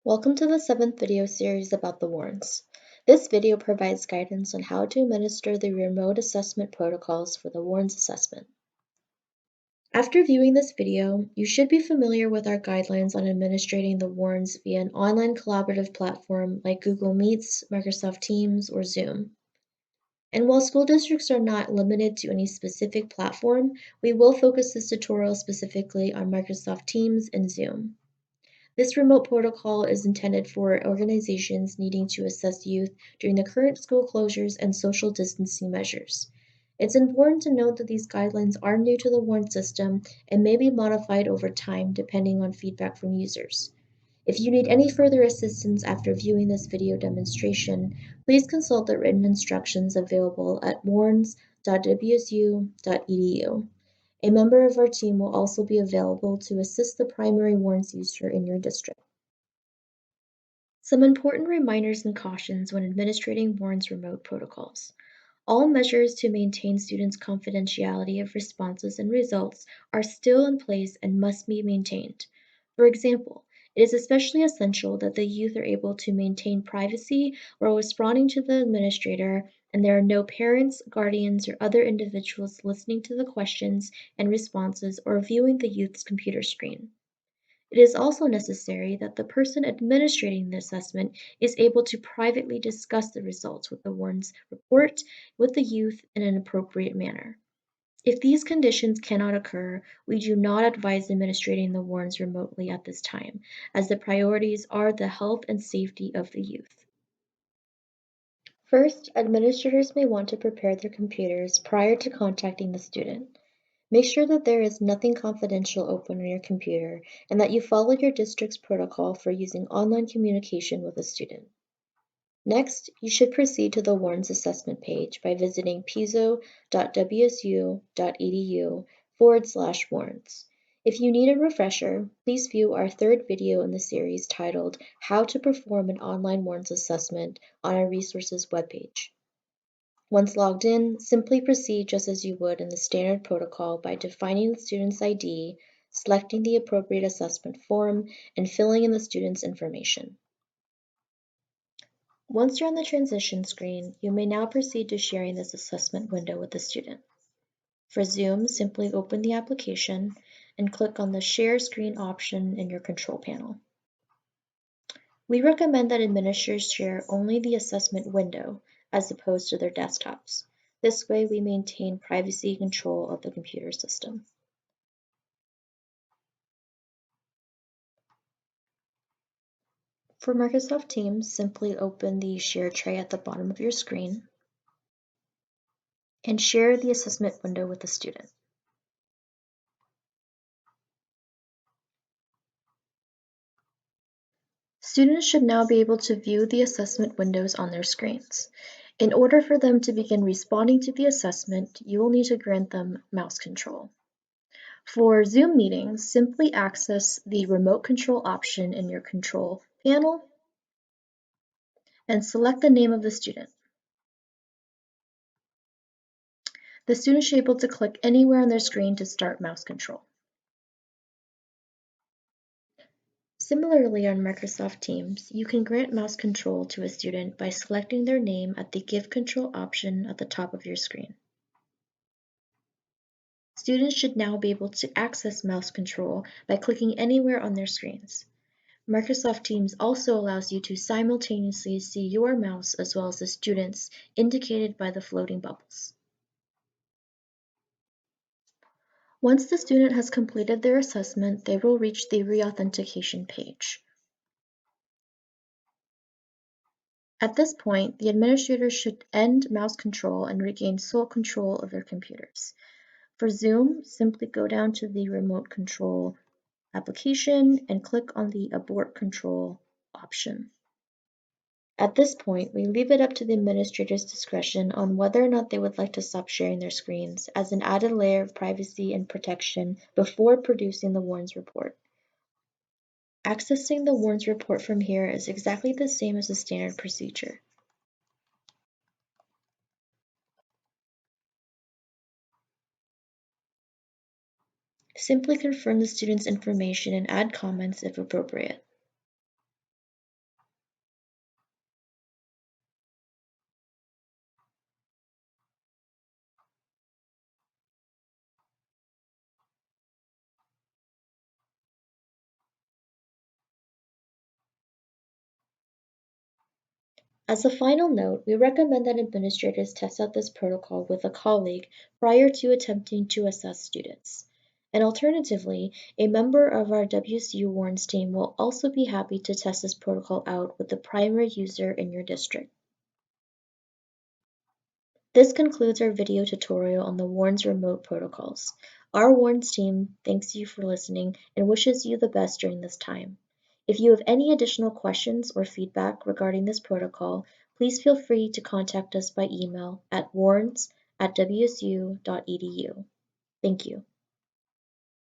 Welcome to the 7th video series about the WARNS. This video provides guidance on how to administer the remote assessment protocols for the WARNS assessment. After viewing this video, you should be familiar with our guidelines on administering the WARNS via an online collaborative platform like Google Meets, Microsoft Teams, or Zoom. And while school districts are not limited to any specific platform, we will focus this tutorial specifically on Microsoft Teams and Zoom. This remote protocol is intended for organizations needing to assess youth during the current school closures and social distancing measures. It's important to note that these guidelines are new to the WARN system and may be modified over time depending on feedback from users. If you need any further assistance after viewing this video demonstration, please consult the written instructions available at warns.wsu.edu. A member of our team will also be available to assist the primary WARNS user in your district. Some important reminders and cautions when administering WARNS remote protocols. All measures to maintain students' confidentiality of responses and results are still in place and must be maintained. For example, it is especially essential that the youth are able to maintain privacy while responding to the administrator, and there are no parents, guardians, or other individuals listening to the questions and responses or viewing the youth's computer screen. It is also necessary that the person administrating the assessment is able to privately discuss the results with the WARNS report with the youth in an appropriate manner. If these conditions cannot occur, we do not advise administrating the WARNS remotely at this time, as the priorities are the health and safety of the youth. First, administrators may want to prepare their computers prior to contacting the student. Make sure that there is nothing confidential open on your computer and that you follow your district's protocol for using online communication with a student. Next, you should proceed to the WARNS assessment page by visiting piso.wsu.edu/WARNS. If you need a refresher, please view our third video in the series titled How to Perform an Online WARNS Assessment on our resources webpage. Once logged in, simply proceed just as you would in the standard protocol by defining the student's ID, selecting the appropriate assessment form, and filling in the student's information. Once you're on the transition screen, you may now proceed to sharing this assessment window with the student. For Zoom, simply open the application and click on the Share Screen option in your control panel. We recommend that administrators share only the assessment window as opposed to their desktops. This way, we maintain privacy control of the computer system. For Microsoft Teams, simply open the Share tray at the bottom of your screen and share the assessment window with the student. Students should now be able to view the assessment windows on their screens. In order for them to begin responding to the assessment, you will need to grant them mouse control. For Zoom meetings, simply access the remote control option in your control panel and select the name of the student. The student should be able to click anywhere on their screen to start mouse control. Similarly, on Microsoft Teams, you can grant mouse control to a student by selecting their name at the Give Control option at the top of your screen. Students should now be able to access mouse control by clicking anywhere on their screens. Microsoft Teams also allows you to simultaneously see your mouse as well as the students, indicated by the floating bubbles. Once the student has completed their assessment, they will reach the reauthentication page. At this point, the administrator should end mouse control and regain sole control of their computers. For Zoom, simply go down to the remote control application and click on the Abort Control option. At this point, we leave it up to the administrator's discretion on whether or not they would like to stop sharing their screens as an added layer of privacy and protection before producing the WARNS report. Accessing the WARNS report from here is exactly the same as the standard procedure. Simply confirm the student's information and add comments if appropriate. As a final note, we recommend that administrators test out this protocol with a colleague prior to attempting to assess students. And alternatively, a member of our WSU WARNS team will also be happy to test this protocol out with the primary user in your district. This concludes our video tutorial on the WARNS remote protocols. Our WARNS team thanks you for listening and wishes you the best during this time. If you have any additional questions or feedback regarding this protocol, please feel free to contact us by email at warns@wsu.edu. Thank you.